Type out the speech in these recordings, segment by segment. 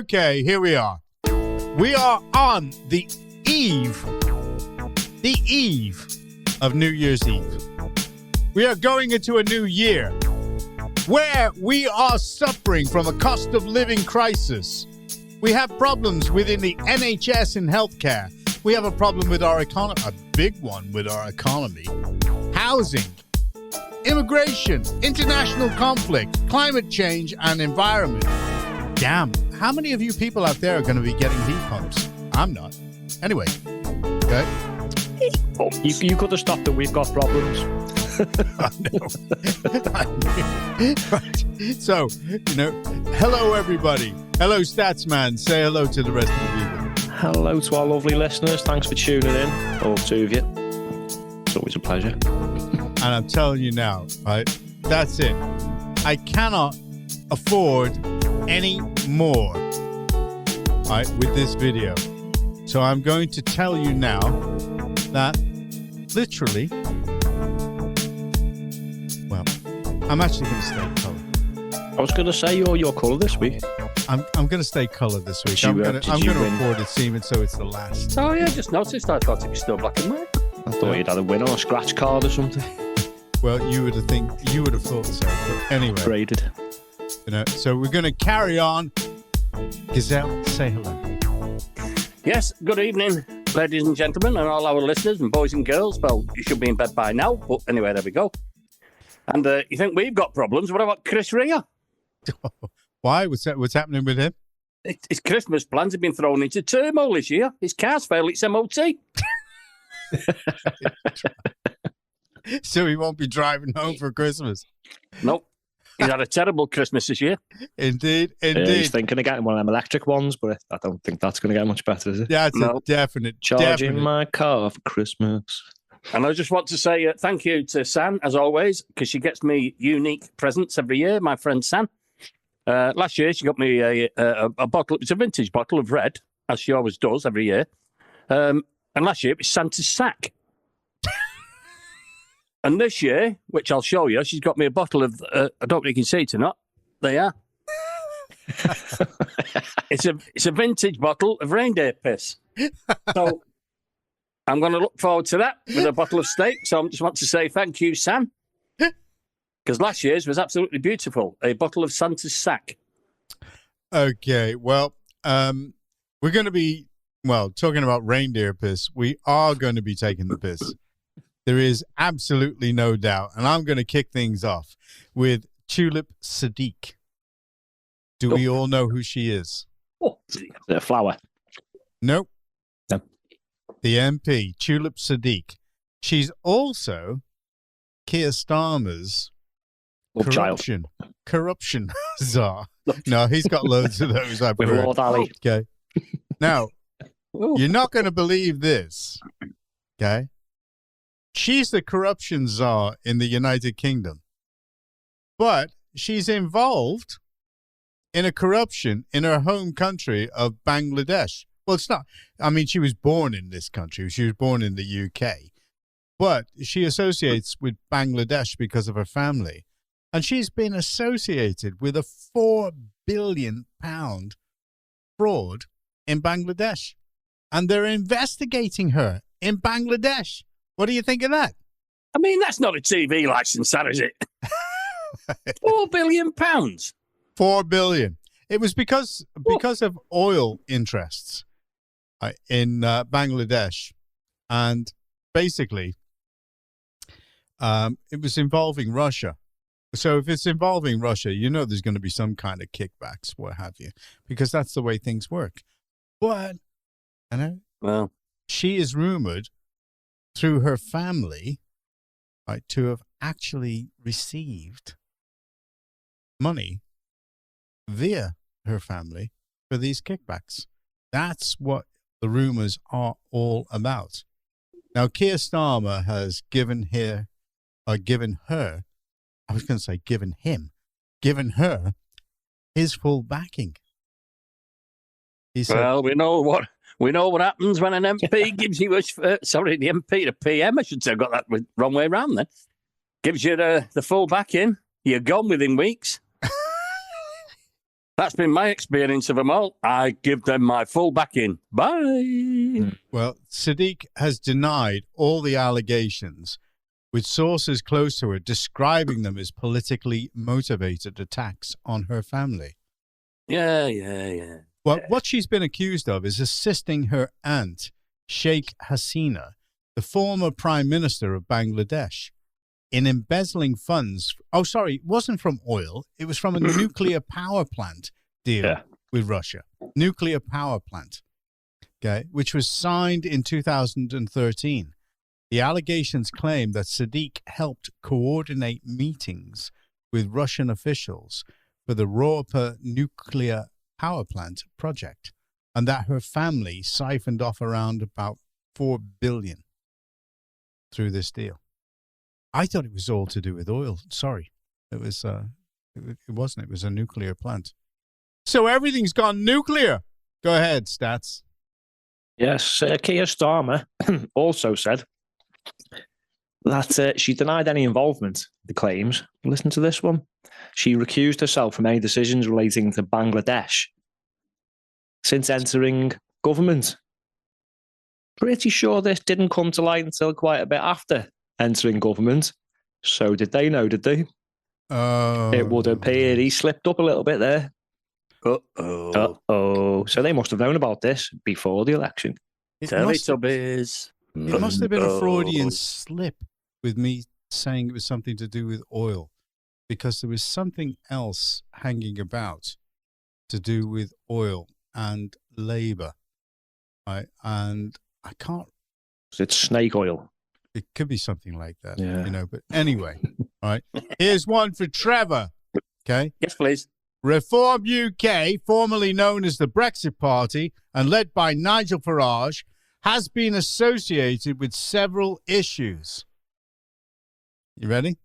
Okay, here we are. We are on the eve of New Year's Eve. We are going into a new year where we are suffering from a cost of living crisis. We have problems within the NHS and healthcare. We have a problem with our economy, a big one with our economy. Housing, immigration, international conflict, climate change, and environment. Damn, how many of you people out there are going to be getting heat pumps? I'm not. Anyway, okay. You could have stopped it. We've got problems. I know. Right. So, hello everybody. Hello Statsman. Say hello to the rest of the people. Hello to our lovely listeners. Thanks for tuning in, all two of you. It's always a pleasure. And I'm telling you now, right? That's it. I cannot afford any more, right, with this video. So I'm going to tell you now that literally, well, I'm actually going to stay colour. I was going to say you're your colour this week. I'm going to stay colour this week. I'm going to record it, Seaman, so it's the last. Oh yeah, I just noticed. I thought it was still black and white. I thought you'd had a win on a scratch card or something. Well, you would have thought so. But anyway, Graded. So we're going to carry on. Gazelle, say hello. Yes, good evening, ladies and gentlemen, and all our listeners and boys and girls. Well, you should be in bed by now, but anyway, there we go. And you think we've got problems? What about Chris Rea? Why? What's happening with him? His Christmas plans have been thrown into turmoil this year. His car's failed its MOT. So he won't be driving home for Christmas. Nope. He's had a terrible Christmas this year. Indeed. He's thinking of getting one of them electric ones, but I don't think that's going to get much better, is it? Yeah, it's a definite. Charging my car for Christmas. And I just want to say thank you to San, as always, because she gets me unique presents every year, my friend San. Last year, she got me a bottle. It's a vintage bottle of red, as she always does every year. And last year, it was Santa's sack. And this year, which I'll show you, she's got me a bottle of, I don't know if you can see it or not. There you are. It's a vintage bottle of reindeer piss. So I'm going to look forward to that with a bottle of steak. So I just want to say thank you, Sam. Because last year's was absolutely beautiful. A bottle of Santa's sack. Okay, well, we're going to be, talking about reindeer piss. We are going to be taking the piss. There is absolutely no doubt. And I'm going to kick things off with Tulip Sadiq. Do we all know who she is? Oh, the flower. Nope. No. The MP, Tulip Sadiq. She's also Keir Starmer's corruption czar. No, he's got loads of those. With Lord Ali. Okay. Now, you're not going to believe this. Okay. She's the corruption czar in the United Kingdom. But she's involved in a corruption in her home country of Bangladesh. Well, it's not. I mean, she was born in this country. She was born in the UK. But she associates with Bangladesh because of her family. And she's been associated with a £4 billion fraud in Bangladesh. And they're investigating her in Bangladesh. What do you think of that? I mean, that's not a TV license, that is it? £4 billion. 4 billion. It was because of oil interests in Bangladesh. And basically, it was involving Russia. So if it's involving Russia, there's going to be some kind of kickbacks, what have you, because that's the way things work. But, she is rumored through her family, right, to have actually received money via her family for these kickbacks. That's what the rumors are all about. Now, Keir Starmer has given her his full backing. He said, well, we know what happens when an MP gives you the MP to PM, I should say. I got that wrong way around then. Gives you the full backing. You're gone within weeks. That's been my experience of them all. I give them my full backing. Bye. Well, Sadiq has denied all the allegations, with sources close to her describing them as politically motivated attacks on her family. Yeah. Well, what she's been accused of is assisting her aunt, Sheikh Hasina, the former Prime Minister of Bangladesh, in embezzling funds. Oh, sorry, it wasn't from oil. It was from a nuclear power plant deal with Russia. Nuclear power plant, okay, which was signed in 2013. The allegations claim that Sadiq helped coordinate meetings with Russian officials for the Ropa nuclear power plant project, and that her family siphoned off around about $4 billion through this deal. I thought it was all to do with oil. Sorry, it was. It wasn't. It was a nuclear plant. So everything's gone nuclear. Go ahead, Stats. Yes, Keir Starmer also said that she denied any involvement in the claims. Listen to this one. She recused herself from any decisions relating to Bangladesh since entering government. Pretty sure this didn't come to light until quite a bit after entering government. So did they know, did they? It would appear he slipped up a little bit there. Uh-oh. So they must have known about this before the election. Teletubbies. It must have been a Freudian slip with me saying it was something to do with oil, because there was something else hanging about to do with oil and labour. And I can't... It's snake oil. It could be something like that, yeah. You know. But anyway, all right. Here's one for Trevor. Okay. Yes, please. Reform UK, formerly known as the Brexit Party and led by Nigel Farage, has been associated with several issues. You ready?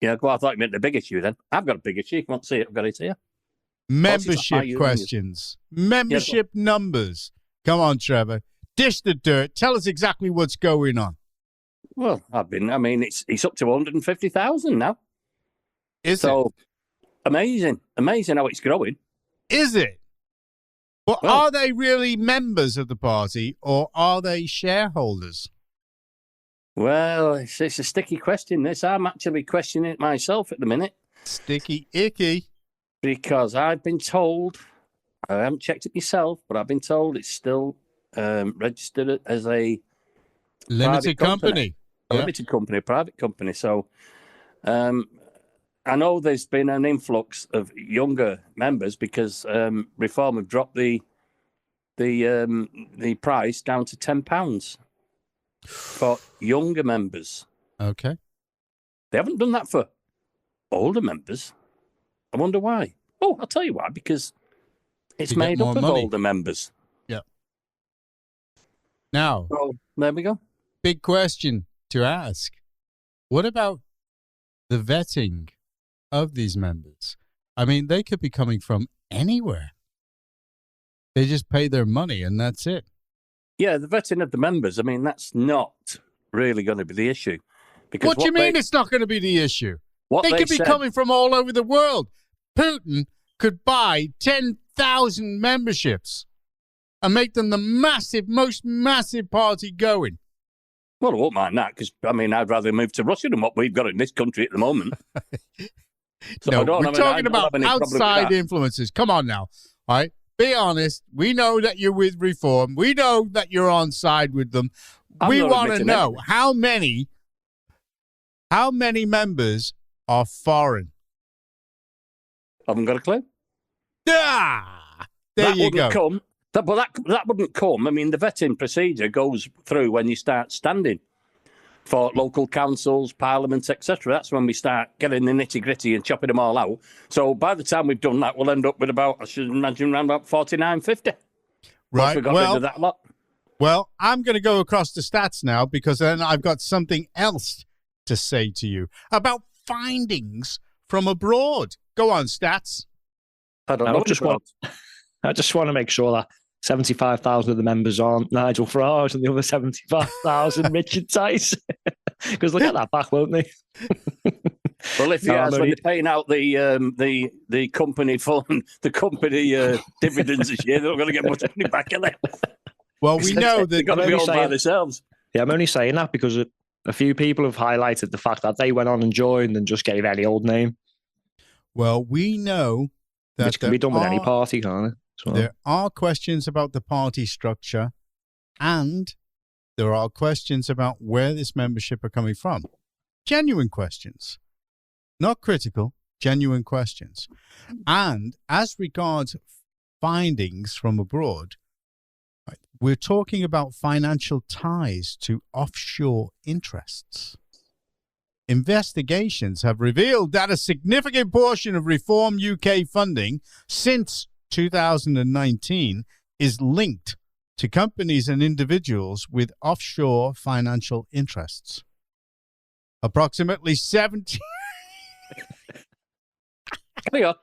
Yeah, well, I thought you meant the big issue then. I've got a big issue. You can't see it. I've got it here. Membership questions. Membership numbers. Come on, Trevor. Dish the dirt. Tell us exactly what's going on. Well, it's up to 150,000 now. Is it? Amazing how it's growing. Is it? Well, are they really members of the party or are they shareholders? Well, it's a sticky question, this. I'm actually questioning it myself at the minute. Sticky icky. Because I've been told, I haven't checked it myself, but I've been told it's still registered as a limited company. A limited company, a private company. So I know there's been an influx of younger members because Reform have dropped the price down to £10 for younger members. Okay. They haven't done that for older members. I wonder why. Oh, I'll tell you why. Because it's made up of older members. Yeah. Now, there we go. Big question to ask. What about the vetting of these members? I mean, they could be coming from anywhere. They just pay their money and that's it. Yeah, the vetting of the members, I mean, that's not really going to be the issue. Because what do you mean it's not going to be the issue? They could be said, coming from all over the world. Putin could buy 10,000 memberships and make them the most massive party going. Well, I won't mind that because, I mean, I'd rather move to Russia than what we've got in this country at the moment. So we're talking about outside influences. Come on now. All right. Be honest. We know that you're with Reform. We know that you're on side with them. We want to know how many members are foreign. I haven't got a clue. There you go. But that wouldn't come. I mean, the vetting procedure goes through when you start standing for local councils, parliaments, etc. That's when we start getting the nitty-gritty and chopping them all out. So by the time we've done that, we'll end up with about, I should imagine, around about 49-50. Right. We got rid of that lot. Well, I'm going to go across the stats now because then I've got something else to say to you about findings from abroad. Go on, stats. I just want to make sure that 75,000 of the members aren't Nigel Farage and the other 75,000 Richard Tice. Because they'll get that back, won't they? Well, if he has, when they're paying out the company fund, the company dividends this year, they're not going to get much money back, are they? Well, we know that they're going to be all by themselves. Yeah, I'm only saying that because a few people have highlighted the fact that they went on and joined and just gave any old name. Well, we know that which can be done with any party, can't it? Well. There are questions about the party structure, and there are questions about where this membership are coming from. Genuine questions. Not critical, genuine questions. And as regards findings from abroad, we're talking about financial ties to offshore interests. Investigations have revealed that a significant portion of Reform UK funding since 2019 is linked to companies and individuals with offshore financial interests. Approximately 70... Hang on.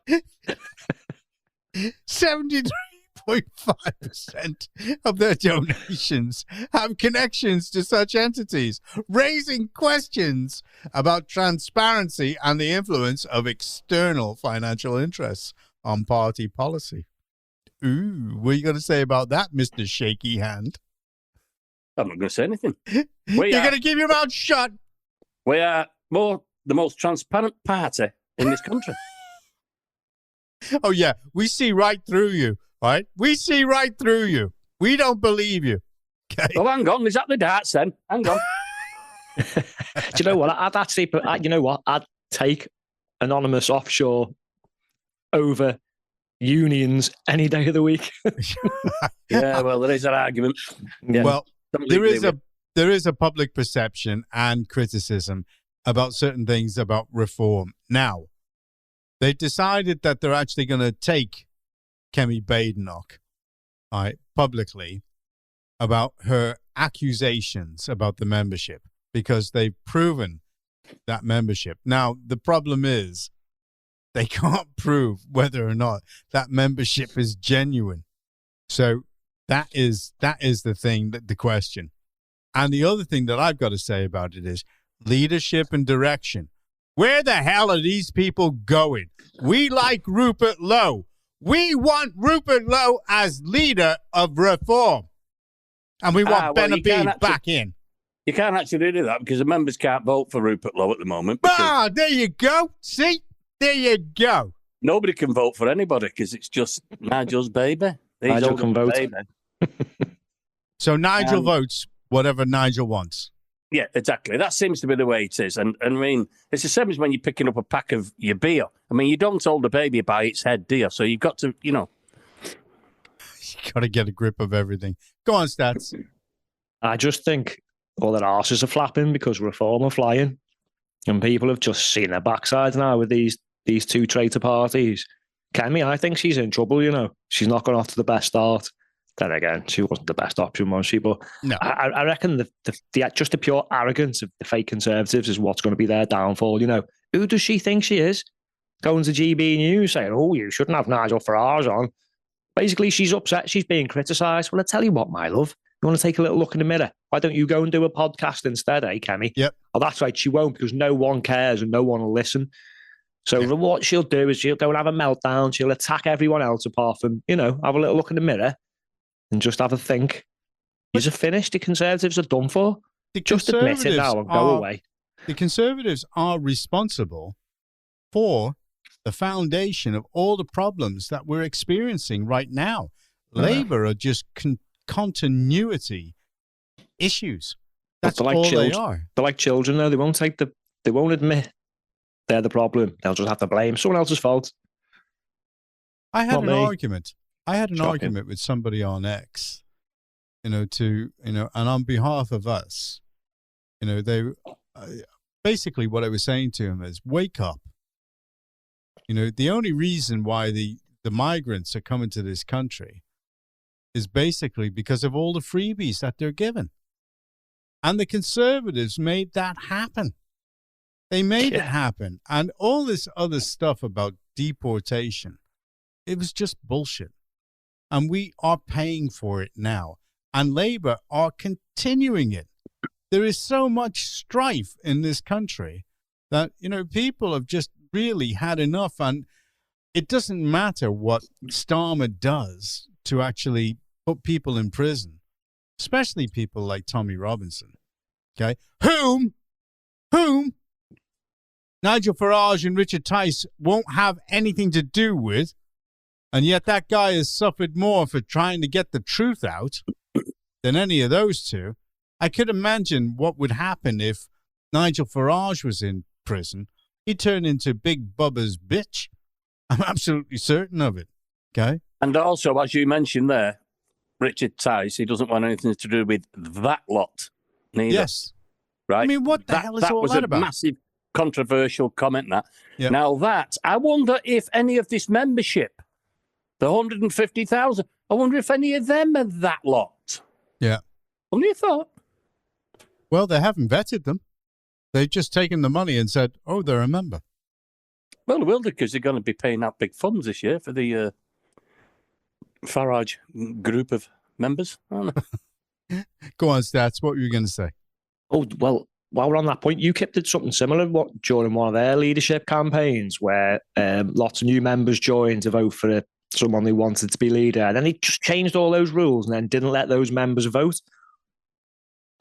73.5% of their donations have connections to such entities, raising questions about transparency and the influence of external financial interests on party policy. Ooh, what are you going to say about that, Mr. Shaky Hand? I'm not going to say anything. You're going to keep your mouth shut. We are the most transparent party in this country. Oh, yeah. We see right through you, right? We see right through you. We don't believe you. Okay. Oh, hang on. Is that the darts then? Hang on. Do you know what? I'd actually, you know what? I'd take anonymous offshore over unions any day of the week. Yeah, well, there is an argument. Yeah. Well, there is a public perception and criticism about certain things about reform. Now, they decided that they're actually going to take Kemi Badenoch, publicly about her accusations about the membership because they've proven that membership. Now, the problem is they can't prove whether or not that membership is genuine. So that is the thing, the question. And the other thing that I've got to say about it is leadership and direction. Where the hell are these people going? We like Rupert Lowe. We want Rupert Lowe as leader of reform. And we want Ben Habib back in. You can't actually do that because the members can't vote for Rupert Lowe at the moment. There you go. See? There you go. Nobody can vote for anybody because it's just Nigel's baby. Nigel can vote. Baby. So Nigel votes whatever Nigel wants. Yeah, exactly. That seems to be the way it is. And I mean, it's the same as when you're picking up a pack of your beer. I mean, you don't hold a baby by its head, do you? So you've got to, You got to get a grip of everything. Go on, Stats. I just think all their arses are flapping because reform are flying. And people have just seen their backsides now with these two traitor parties. Kemi, I think she's in trouble, She's not gone off to the best start. Then again, she wasn't the best option, was she? But no. I reckon the just the pure arrogance of the fake Conservatives is what's going to be their downfall. Who does she think she is? Going to GB News saying, "Oh, you shouldn't have Nigel Farage on." Basically, she's upset. She's being criticised. Well, I tell you what, my love. You want to take a little look in the mirror? Why don't you go and do a podcast instead, Kemi? Yep. Oh, that's right. She won't because no one cares and no one will listen. So what she'll do is she'll go and have a meltdown. She'll attack everyone else apart from, have a little look in the mirror and just have a think. You're finished. The Conservatives are done for. Just admit it now and go away. The Conservatives are responsible for the foundation of all the problems that we're experiencing right now. Labour are just continuity issues. That's all they are. They're like children, though. They won't admit they're the problem. They'll just have to blame someone else's fault. I had an argument with somebody on X, and on behalf of us, they basically what I was saying to him is, wake up. The only reason why the migrants are coming to this country is basically because of all the freebies that they're given. And the Conservatives made that happen. They made it happen. And all this other stuff about deportation, it was just bullshit. And we are paying for it now. And Labour are continuing it. There is so much strife in this country that, people have just really had enough. And it doesn't matter what Starmer does to actually put people in prison, especially people like Tommy Robinson. Okay. Whom Nigel Farage and Richard Tice won't have anything to do with. And yet that guy has suffered more for trying to get the truth out than any of those two. I could imagine what would happen if Nigel Farage was in prison. He'd turn into Big Bubba's bitch. I'm absolutely certain of it. Okay. And also, as you mentioned there, Richard Tice, he doesn't want anything to do with that lot. Neither. Yes. Right. I mean, what the hell is all that about? That was a massive controversial comment, that. Yep. Now I wonder if any of this membership, the 150,000, I wonder if any of them are that lot. Yeah. Only a thought. Well, they haven't vetted them. They've just taken the money and said, oh, they're a member. Well, they will do, because they're going to be paying out big funds this year for the Farage group of members, aren't they? Go on, Stats. What were you going to say? Oh, well, while we're on that point, UKIP did something similar during one of their leadership campaigns, where lots of new members joined to vote for someone they wanted to be leader. And then he just changed all those rules and then didn't let those members vote.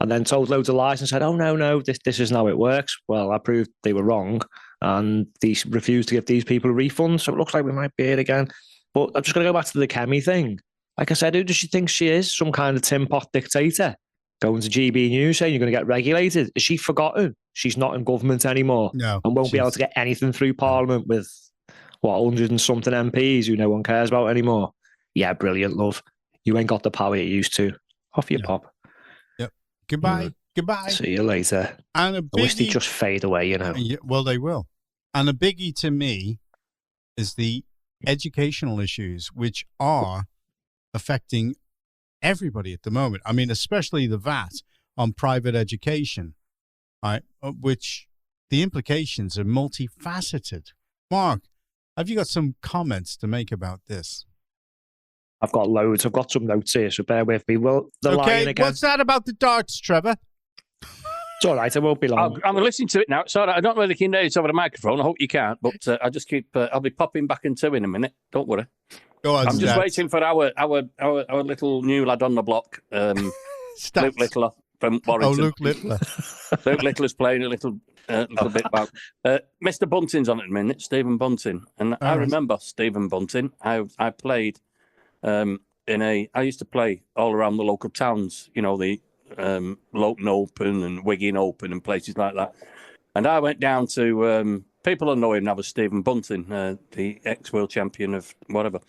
And then told loads of lies and said, oh, no, this isn't how it works. Well, I proved they were wrong. And they refused to give these people a refund. So it looks like we might be it again. But I'm just going to go back to the Kemi thing. Like I said, who does she think she is? Some kind of tin pot dictator? Going to GB News saying you're going to get regulated. Is she forgotten? She's not in government anymore. No. And won't be able to get anything through Parliament with, 100 and something MPs who no one cares about anymore. Yeah, brilliant, love. You ain't got the power you used to. Off your pop. Yep. Goodbye. Goodbye. See you later. And I wish they just fade away, Yeah, well, they will. And a biggie to me is the educational issues, which are affecting everybody at the moment. I mean, especially the VAT on private education, right? Which the implications are multifaceted. Mark, have you got some comments to make about this? I've got loads. I've got some notes here, so bear with me. Well, the line again. What's that about the darts, Trevor? It's all right. It won't be long. I'm listening to it now. It's all right. I don't really can hear it over the microphone. I hope you can't, but I just keep. I'll be popping back into in a minute. Don't worry. Go on, I'm just waiting for our little new lad on the block, Luke Littler from Warrington. Oh, Luke Littler. Luke Littler's playing a little bit about. Mr. Bunting's on at the minute, Stephen Bunting, and I remember Stephen Bunting. I played I used to play all around the local towns. You know, the Lowton Open and Wigan Open and places like that. And I went down to people will know him now as Stephen Bunting, the ex-world champion of whatever.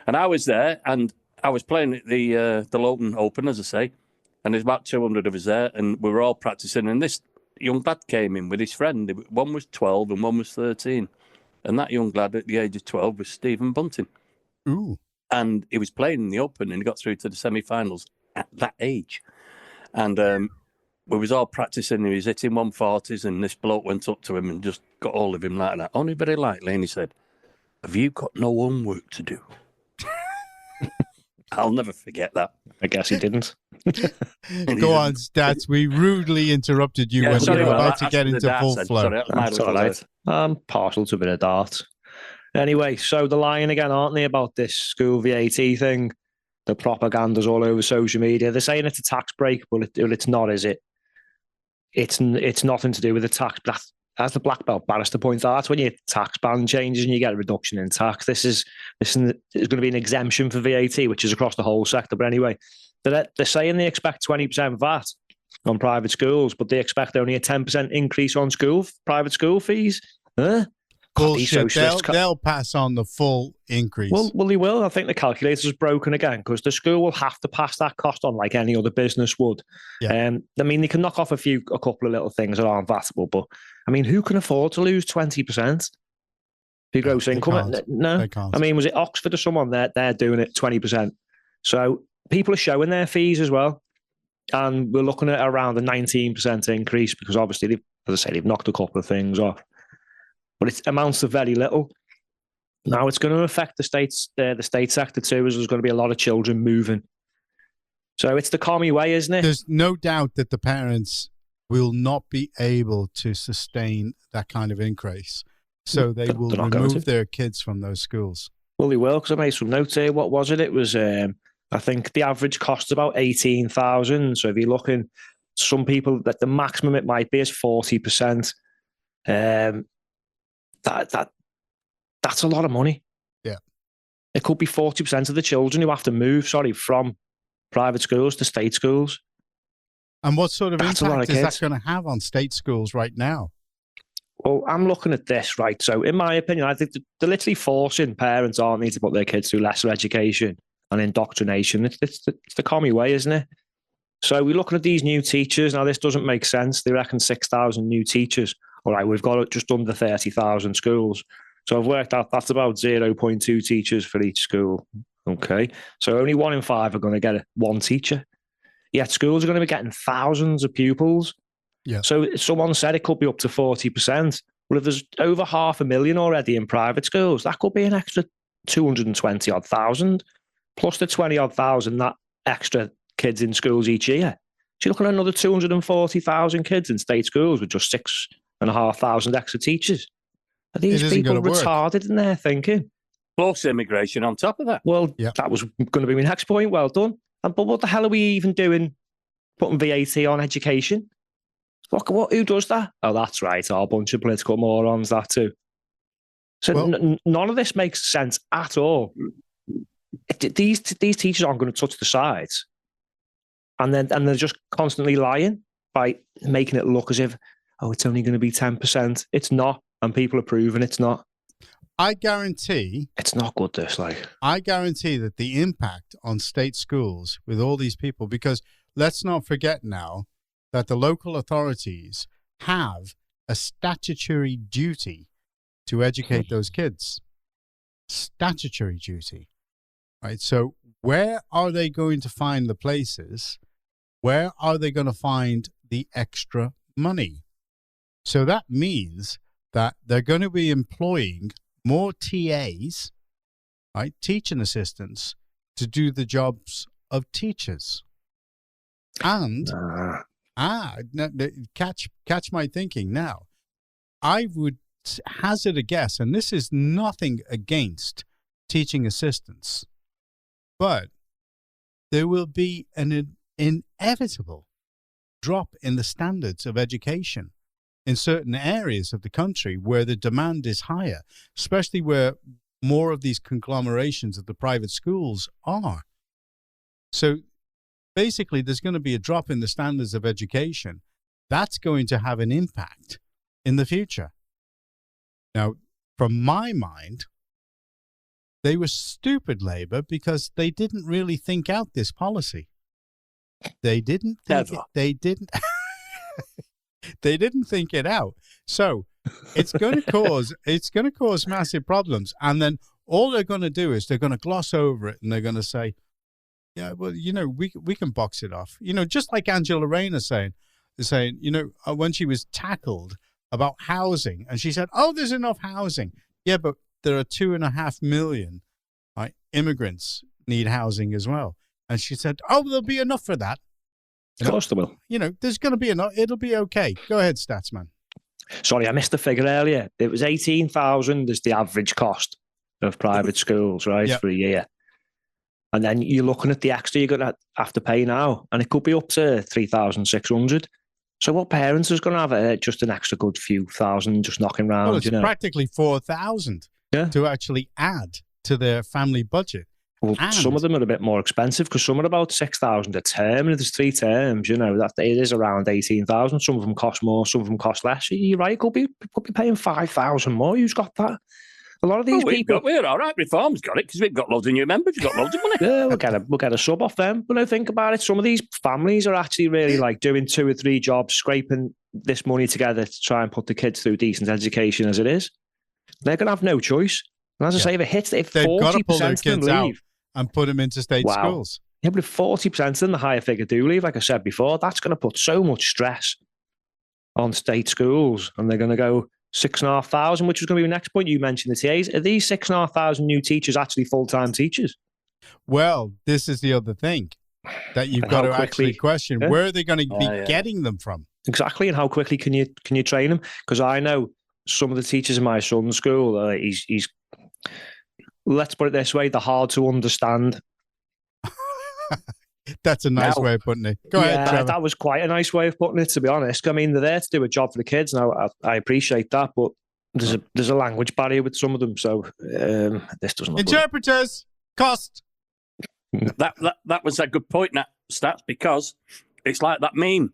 And I was there, and I was playing at the Lowton Open, as I say, and there's about 200 of us there, and we were all practicing. And this young lad came in with his friend. One was 12 and one was 13. And that young lad at the age of 12 was Stephen Bunting. Ooh. And he was playing in the Open, and he got through to the semi-finals at that age. And we was all practicing. He was hitting 140s, and this bloke went up to him and just got hold of him like that, only very lightly, and he said, "Have you got no homework to do?" I'll never forget that. I guess he didn't. Go on, Stats. We rudely interrupted you when you were about to get into full flow. Sorry, that's all right. I'm partial to a bit of dart. Anyway, so they're lying again, aren't they, about this school VAT thing? The propaganda's all over social media. They're saying it's a tax break, but it's not, is it? It's nothing to do with the tax. As the black belt barrister points out, that's when your tax band changes and you get a reduction in tax. This is going to be an exemption for VAT, which is across the whole sector. But anyway, they're saying they expect 20% VAT on private schools, but they expect only a 10% increase on private school fees. Huh? Bullshit. They'll pass on the full increase. Well, they will. I think the calculator's broken again because the school will have to pass that cost on like any other business would. Yeah. I mean, they can knock off a couple of little things that aren't vatable, but I mean, who can afford to lose 20%? The gross income? No. I mean, was it Oxford or someone? They're doing it 20%. So people are showing their fees as well. And we're looking at around a 19% increase because obviously, they've knocked a couple of things off. But it amounts to very little. Now it's going to affect the state sector too, as there's going to be a lot of children moving. So it's the commie way, isn't it? There's no doubt that the parents will not be able to sustain that kind of increase. So they will remove their kids from those schools. Well, they will, because I made some notes here. What was it? It was, I think the average cost about 18,000. So if you're looking, some people, that the maximum it might be is 40%. That's a lot of money. Yeah. It could be 40% of the children who have to move, from private schools to state schools. And what sort of impact is that going to have on state schools right now? Well, I'm looking at this, right? So in my opinion, I think they're literally forcing parents, aren't they, to put their kids through lesser education and indoctrination. It's the commie way, isn't it? So we're looking at these new teachers. Now, this doesn't make sense. They reckon 6,000 new teachers. All right, we've got just under 30,000 schools. So I've worked out that's about 0.2 teachers for each school. Okay. So only 1 in 5 are going to get one teacher. Yet schools are going to be getting thousands of pupils. Yeah. So someone said it could be up to 40%. Well, if there's over 500,000 already in private schools, that could be an extra 220-odd thousand, plus the 20-odd thousand that extra kids in schools each year. So you're looking at another 240,000 kids in state schools with just 6,500 extra teachers. Are these people retarded in their thinking? Plus immigration on top of that. Well, that was going to be my next point. Well done. But what the hell are we even doing putting VAT on education? Who does that? Oh, that's right. A bunch of political morons, that too. So none of this makes sense at all. These teachers aren't going to touch the sides. And they're just constantly lying by making it look as if, it's only going to be 10%. It's not. And people are proving it's not. I guarantee... It's not good, this, I guarantee that the impact on state schools with all these people, because let's not forget now that the local authorities have a statutory duty to educate those kids. Statutory duty. Right? So where are they going to find the places? Where are they going to find the extra money? So that means that they're going to be employing more TAs, right, teaching assistants, to do the jobs of teachers. And catch my thinking now. I would hazard a guess, and this is nothing against teaching assistants, but there will be an inevitable drop in the standards of education in certain areas of the country where the demand is higher, especially where more of these conglomerations of the private schools are. So basically, there's going to be a drop in the standards of education. That's going to have an impact in the future. Now, from my mind, they were stupid, Labour, because they didn't really think out this policy. They didn't think they didn't think it out. So it's going to cause massive problems. And then all they're going to do is they're going to gloss over it, and they're going to say, yeah, well, we can box it off. Just like Angela Rayner saying, when she was tackled about housing, and she said, there's enough housing. Yeah, but there are 2.5 million immigrants need housing as well. And she said, there'll be enough for that. Of course there will. There's going to be enough. It'll be okay. Go ahead, Statsman. Sorry, I missed the figure earlier. It was 18,000 is the average cost of private schools, right, for a year. And then you're looking at the extra you're going to have to pay now, and it could be up to 3,600. So what parents is going to have just an extra good few thousand just knocking around? Well, it's practically 4,000 to actually add to their family budget. Well, some of them are a bit more expensive because some are about 6,000 a term, and if there's 3 terms, that it is around 18,000. Some of them cost more, some of them cost less. You're right, could be paying 5,000 more. Who's got that? A lot of these people. We're all right. Reform's got it because we've got loads of new members. We've got loads of money. Yeah, we'll get a sub off them. But no, think about it. Some of these families are actually really doing 2 or 3 jobs, scraping this money together to try and put the kids through decent education as it is. They're going to have no choice. And as I say, if 40% of them leave and put them into state schools. Yeah, but if 40% of them, the higher figure, do leave, like I said before, that's going to put so much stress on state schools, and they're going to go 6,500, which was going to be the next point you mentioned, the TAs. Are these 6,500 new teachers actually full-time teachers? Well, this is the other thing that you've got to actually question. Where are they going to be getting them from? exactly. And how quickly can you train him? Because I know some of the teachers in my son's school, he's let's put it this way, they're hard to understand. That's a nice way of putting it. Go ahead, Trevor. That was quite a nice way of putting it, to be honest. I mean, they're there to do a job for the kids, and I appreciate that, but there's a language barrier with some of them, so this doesn't look Interpreters cost. That was a good point, that Stats, because it's like that meme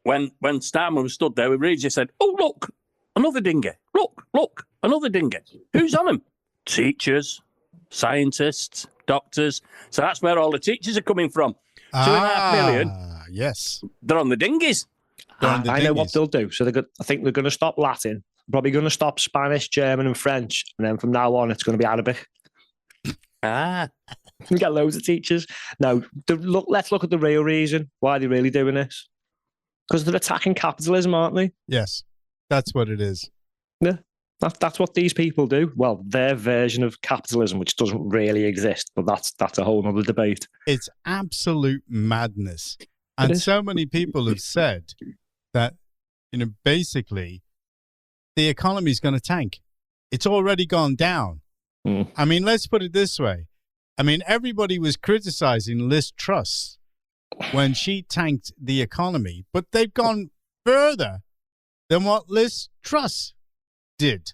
when Starmer was stood there. We just said, "Oh, look, another dinghy! Look, another dinghy! Who's on them? Teachers, scientists, doctors." So that's where all the teachers are coming from. 2.5 million. Yes, they're on the dinghies. I know what they'll do. So I think they're going to stop Latin. Probably going to stop Spanish, German, and French, and then from now on, it's going to be Arabic. We get loads of teachers. No, let's look at the real reason why they're really doing this. Because they're attacking capitalism, aren't they? Yes, that's what it is. Yeah, that's what these people do. Well, their version of capitalism, which doesn't really exist, but that's a whole other debate. It's absolute madness. And so many people have said that, basically, the economy is going to tank. It's already gone down. I mean, let's put it this way. I mean, everybody was criticizing Liz Truss when she tanked the economy, but they've gone further than what Liz Truss did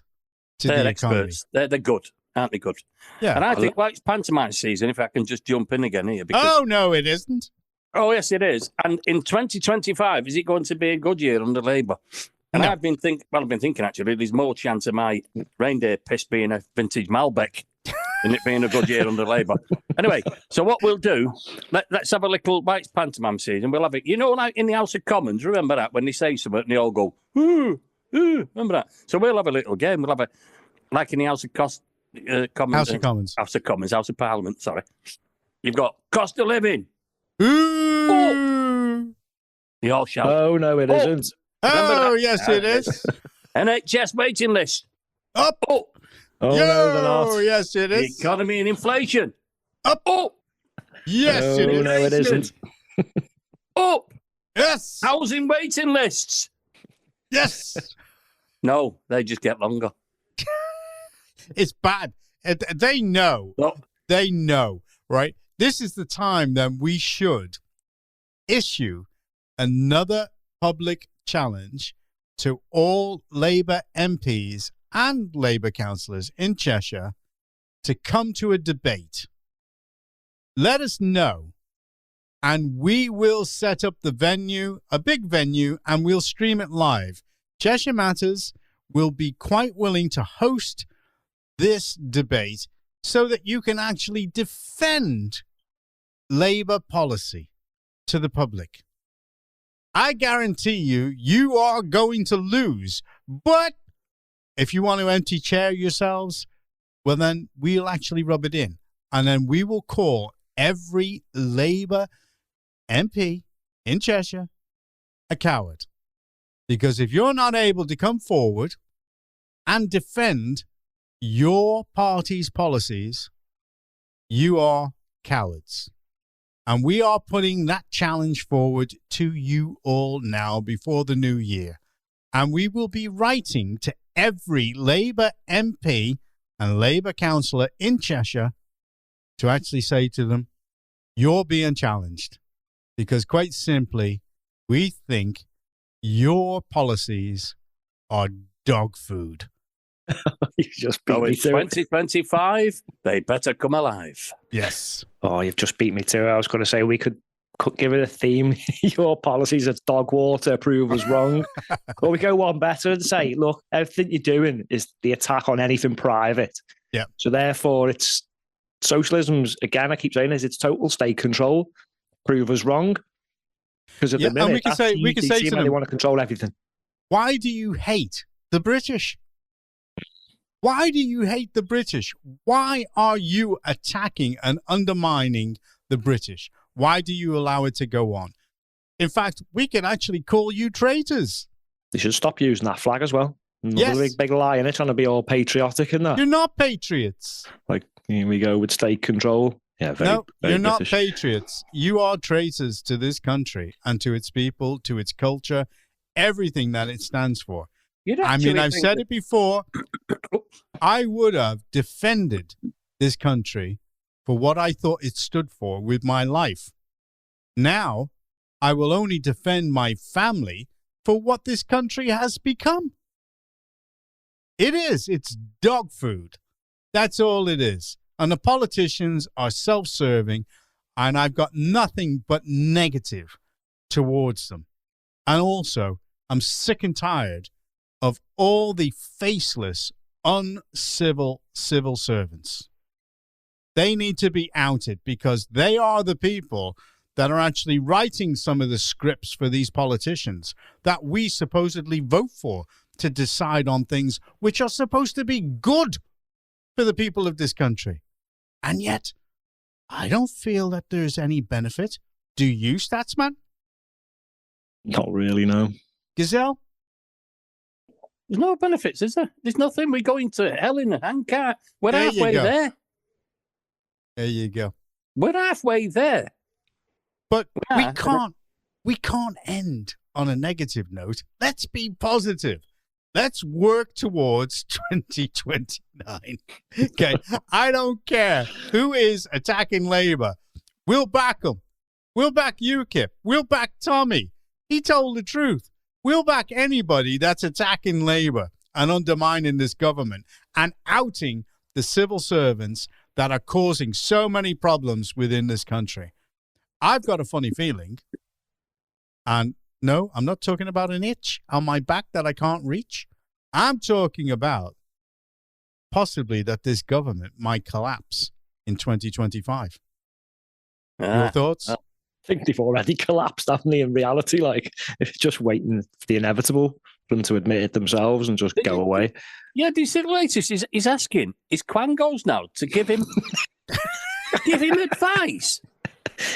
to the economy. They're good, aren't they? Good. Yeah. And I think, it's pantomime season, if I can just jump in again here. Because, oh, no, it isn't. Oh, yes, it is. And in 2025, is it going to be a good year under Labour? And no. I've been thinking, actually, there's more chance of my reindeer piss being a vintage Malbec than it being a good year under Labour. Anyway, so what we'll do, let's have a little, it's pantomime season, we'll have it, like in the House of Commons, remember that, when they say something and they all go, ooh, remember that? So we'll have a little game, we'll have like in the House of Commons. House of Commons, House of Parliament, sorry. You've got cost of living. Ooh. Oh. They all shout. Oh, no, it isn't. Oh, yes, it is. NHS waiting list. Up. Oh, no, they're not. Oh, yes, it is. Economy and inflation. Up. Oh. Yes, it is. No, it isn't. Up. Yes. Housing waiting lists. Yes. No, they just get longer. It's bad. They know. No. They know, right? This is the time that we should issue another public challenge to all Labour MPs and Labour councillors in Cheshire to come to a debate. Let us know, and we will set up the venue, a big venue, and we'll stream it live. Cheshire Matters will be quite willing to host this debate so that you can actually defend Labour policy to the public. I guarantee you are going to lose. But if you want to empty chair yourselves, well, then we'll actually rub it in. And then we will call every Labour MP in Cheshire a coward. Because if you're not able to come forward and defend your party's policies, you are cowards. And we are putting that challenge forward to you all now before the new year. And we will be writing to every Labour MP and Labour councillor in Cheshire to actually say to them, you're being challenged. Because quite simply, we think your policies are dog food. You just beat me to 2025, they better come alive. Yes. Oh, you've just beat me to it. I was going to say we could give it a theme. Your policies of dog water prove us wrong. Or we go one better and say, look, everything you're doing is the attack on anything private. Yeah. So therefore, it's socialism's, again, I keep saying this, it's total state control. Prove us wrong. Because at the minute, we can say to them, they want to control everything. Why do you hate the British? Why do you hate the British? Why are you attacking and undermining the British? Why do you allow it to go on? In fact, we can actually call you traitors. They should stop using that flag as well. Yes. Another big lie in it, trying to be all patriotic and that. You're not patriots. Like, here we go with state control. Yeah, very you're British. not patriots. You are traitors to this country and to its people, to its culture. everything that it stands for. You'd I mean, actually I've think said that- it before. I would have defended this country for what I thought it stood for with my life. Now, I will only defend my family for what this country has become. It is. It's dog food. That's all it is. And the politicians are self-serving, and I've got nothing but negative towards them. And also, I'm sick and tired of all the faceless, uncivil civil servants. They need to be outed because they are the people that are actually writing some of the scripts for these politicians that we supposedly vote for to decide on things which are supposed to be good for the people of this country. And yet, I don't feel that there's any benefit. Do you, Statsman? Not really, no. Gazelle? There's no benefits, is there? There's nothing. We're going to hell in a handcart. We're There you halfway go. there. There you go. We're halfway there. But Yeah. we can't end on a negative note. Let's be positive. Let's work towards 2029. Okay. I don't care who is attacking Labour. We'll back them. We'll back UKIP. We'll back Tommy. He told the truth. We'll back anybody that's attacking Labour and undermining this government and outing the civil servants that are causing so many problems within this country. I've got a funny feeling, and no, I'm not talking about an itch on my back that I can't reach. I'm talking about possibly that this government might collapse in 2025. Your thoughts? I think they've already collapsed, haven't they, in reality? Like, it's just waiting for the inevitable for them to admit it themselves and just go away. Yeah, do you see the latest? He's asking his Quangos now to give him give him advice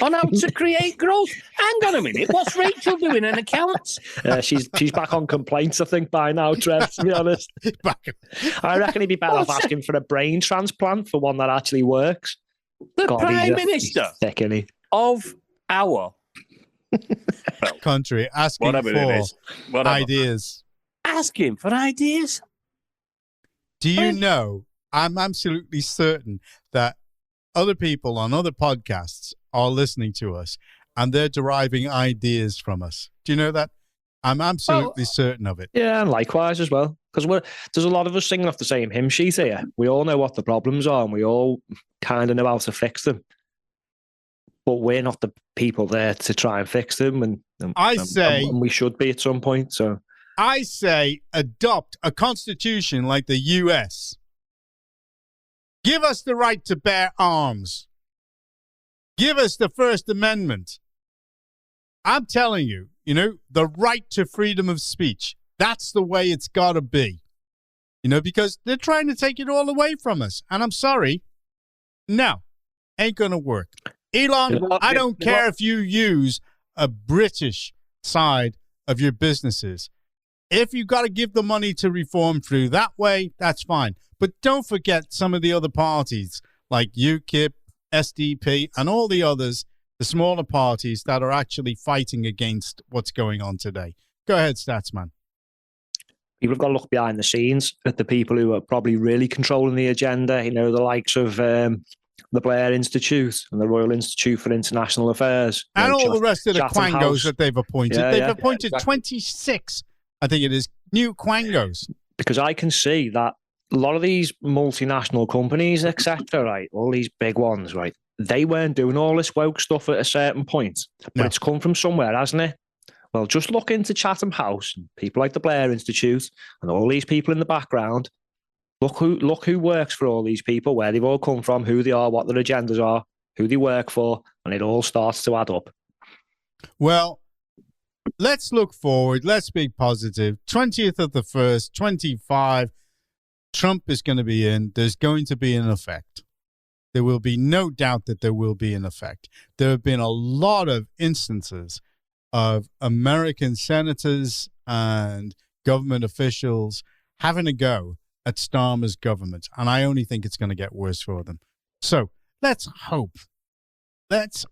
on how to create growth. Hang on a minute, what's Rachel doing in accounts? She's back on complaints, I think, by now, Trev, to be honest. I reckon he'd be better off asking for a brain transplant for one that actually works. The God, Prime Minister he's thick, isn't he? of our country asking whatever it for is. Whatever. ideas. Asking for ideas. Do you know, I'm absolutely certain that other people on other podcasts are listening to us and they're deriving ideas from us. Do you know that? I'm absolutely certain of it. Yeah, and likewise as well. Because there's a lot of us singing off the same hymn sheet here. We all know what the problems are and we all kind of know how to fix them. But we're not the people there to try and fix them. And we should be at some point. So I say adopt a constitution like the US. Give us the right to bear arms. Give us the First Amendment. I'm telling you, the right to freedom of speech. That's the way it's got to be. Because they're trying to take it all away from us. And I'm sorry. No, ain't going to work. Elon, I don't care if you use a British side of your businesses. If you've got to give the money to reform through that way, that's fine. But don't forget some of the other parties like UKIP, SDP, and all the others, the smaller parties that are actually fighting against what's going on today. Go ahead, Statsman. People have got to look behind the scenes at the people who are probably really controlling the agenda, the likes of the Blair Institute and the Royal Institute for International Affairs. And all the rest of the Chatham Quangos House that they've appointed. Yeah, they've yeah. appointed Yeah, exactly. 26, I think it is, new Quangos. Because I can see that a lot of these multinational companies, etc., right, all these big ones, right, they weren't doing all this woke stuff at a certain point, but No. it's come from somewhere, hasn't it? Well, just look into Chatham House, and people like the Blair Institute, and all these people in the background. Look who works for all these people, where they've all come from, who they are, what their agendas are, who they work for, and it all starts to add up. Well, let's look forward. Let's be positive. 20th of the 1st, 25, Trump is going to be in. There's going to be an effect. There will be no doubt that there will be an effect. There have been a lot of instances of American senators and government officials having a go at Starmer's government, and I only think it's going to get worse for them. So let's hope that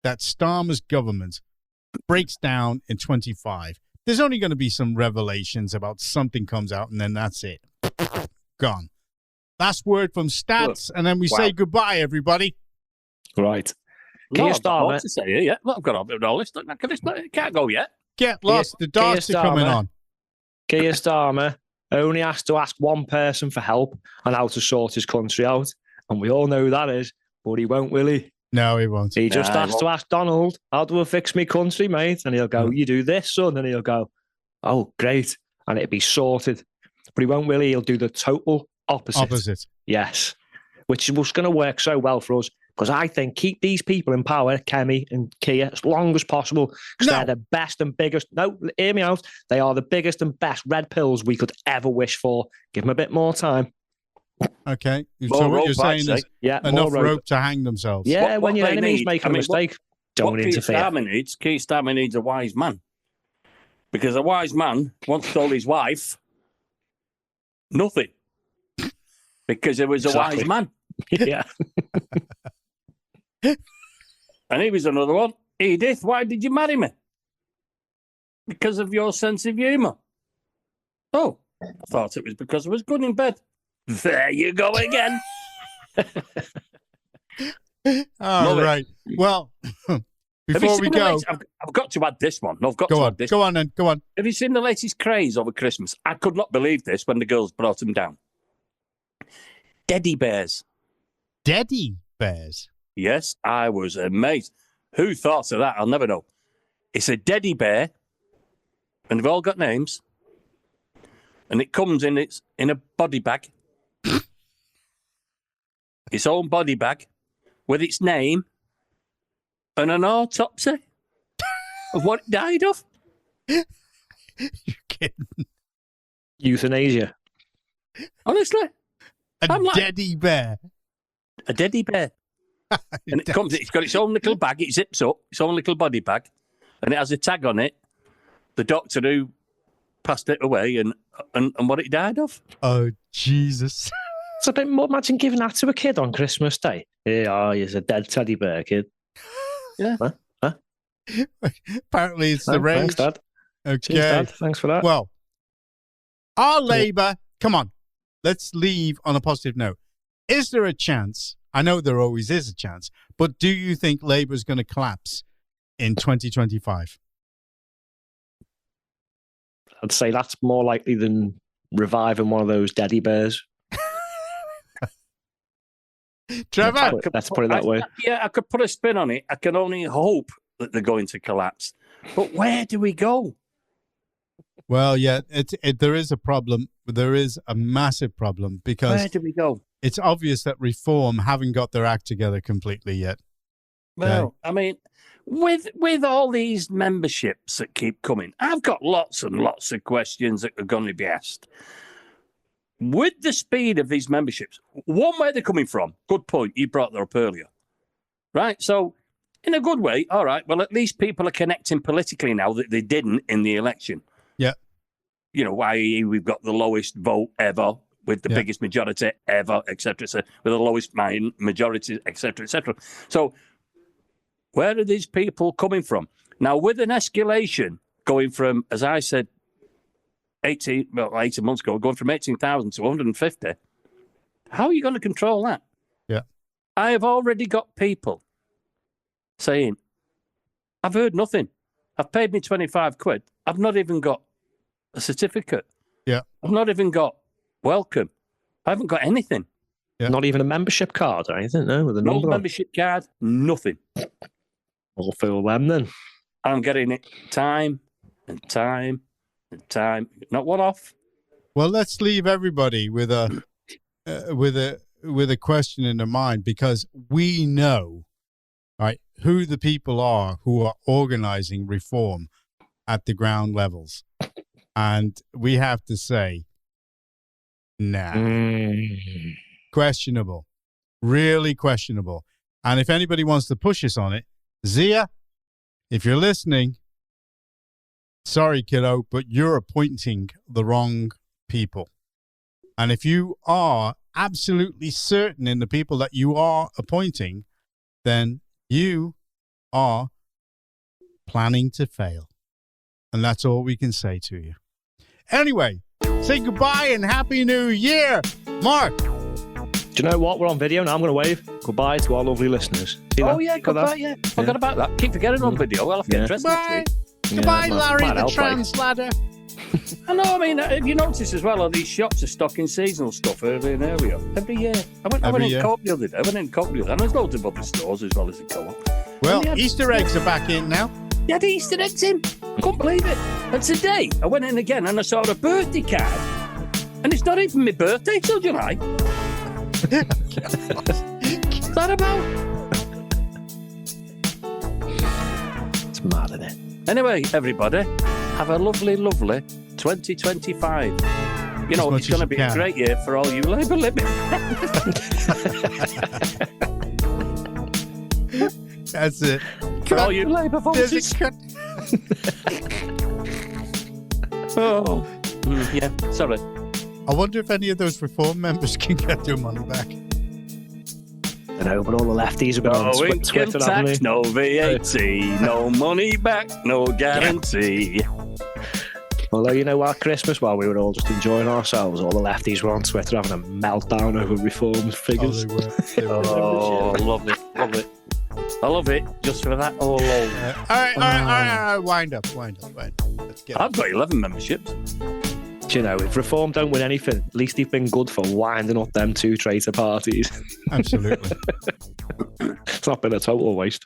Starmer's government breaks down in 25, There's only going to be some revelations about something comes out, and then that's it. Gone. Last word from Stats, and then we say goodbye, everybody. Right. Keir Starmer. To say here yet. Well, I've got all this. Can't go yet. Get lost. The darts are coming on. Keir Starmer only has to ask one person for help on how to sort his country out. And we all know who that is, but he won't, will he? No, he won't. He just has to ask Donald, how do I fix me country, mate? And he'll go, you do this, son. And he'll go, oh, great. And it'll be sorted. But he won't, will he? He'll do the total opposite. Yes. Which was going to work so well for us. Because I think keep these people in power, Kemi and Keir, as long as possible. Because they're the best and biggest. No, hear me out. They are the biggest and best red pills we could ever wish for. Give them a bit more time. Okay. So what you're saying is enough rope to hang themselves. Yeah, when your enemies make a mistake, don't interfere. Keir Starmer needs a wise man. Because a wise man once told his wife nothing. Because it was a wise man. Yeah. And he was another one. Edith, why did you marry me? Because of your sense of humour. Oh, I thought it was because I was good in bed. There you go again. All right. Well, before we go... I've got to add this one. No, I've got to add this one. Go on then. Go on. Have you seen the latest craze over Christmas? I could not believe this when the girls brought them down. Teddy bears. Teddy bears? Yes, I was amazed. Who thought of that? I'll never know. It's a teddy bear, and they've all got names, and it comes in a body bag. Its own body bag with its name and an autopsy of what it died of. You're kidding. Euthanasia. Honestly. A teddy bear. A teddy bear. And it's got its own little bag, it zips up, its own little body bag, and it has a tag on it, the doctor who passed it away and what it died of. Oh, Jesus. It's a bit more, imagine giving that to a kid on Christmas Day. Yeah, he's a dead teddy bear, kid. Yeah. Huh? Apparently it's the rage. Thanks, Dad. Okay. Cheers, Dad. Thanks for that. Well, our Labour, come on, let's leave on a positive note. Is there a chance? I know there always is a chance, but do you think Labour is going to collapse in 2025? I'd say that's more likely than reviving one of those teddy bears. Trevor? Let's put it that way. Yeah, I could put a spin on it. I can only hope that they're going to collapse. But where do we go? Well, yeah, there is a problem. There is a massive problem because... Where do we go? It's obvious that Reform haven't got their act together completely yet. Well, I mean, with all these memberships that keep coming, I've got lots and lots of questions that are going to be asked. With the speed of these memberships, one, where they're coming from, good point, you brought that up earlier. Right, so in a good way, all right, well, at least people are connecting politically now that they didn't in the election. Yeah. You know, i.e. we've got the lowest vote ever, with the biggest majority ever, etc., with the lowest majority, etc., etc. So where are these people coming from? Now, with an escalation going from, as I said, 18 months ago, going from 18,000 to 150, how are you going to control that? Yeah. I have already got people saying, I've heard nothing. I've paid me 25 quid. I've not even got a certificate. Yeah. I've not even got welcome. I haven't got anything. Yeah. Not even a membership card or anything, no? With a number membership card, nothing. I'll fill them then. I'm getting it time and time and time. Not one off. Well, let's leave everybody with a question in their mind, because we know, right, who the people are who are organizing reform at the ground levels. And we have to say, nah. Questionable. Really questionable. And if anybody wants to push us on it, Zia, if you're listening, sorry, kiddo, but you're appointing the wrong people. And if you are absolutely certain in the people that you are appointing, then you are planning to fail. And that's all we can say to you. Anyway, say goodbye and Happy New Year. Mark. Do you know what? We're on video now. I'm going to wave goodbye to our lovely listeners. See Oh, that? yeah, goodbye, yeah. Forgot about that. Keep forgetting on video. Well, I'll get dressed next Goodbye. week. Goodbye, Yeah, Larry might the help, trans ladder. I know, I mean, if you notice as well, all these shops are stocking seasonal stuff early and earlier. Every year. I went Every in year. Cope the other day. And there's loads of other stores as well as the co-op. Well, And they had- Easter eggs are back in now. They had Easter eggs in. I couldn't believe it. And today, I went in again and I saw a birthday card. And it's not even my birthday till July. What's that about? It's mad, isn't it? Anyway, everybody, have a lovely, lovely 2025. You know, much it's going as to you be a can. great year for all you Labour living. That's it. For all you Labour There's voters. a cut. Oh, yeah, sorry. I wonder if any of those reform members can get their money back. I know, but all the lefties have been on No income Twitter, haven't tax, they? no VAT, no money back, no guarantee. Although, you know what, Christmas, while we were all just enjoying ourselves, all the lefties were on Twitter having a meltdown over reform figures. Oh, they were. They were. Oh, love it, love it. I love it just for that all alone. All right. Wind up. Let's get I've got 11 memberships. Do you know, if reform don't win anything, at least they've been good for winding up them two traitor parties. Absolutely. It's not been a total waste.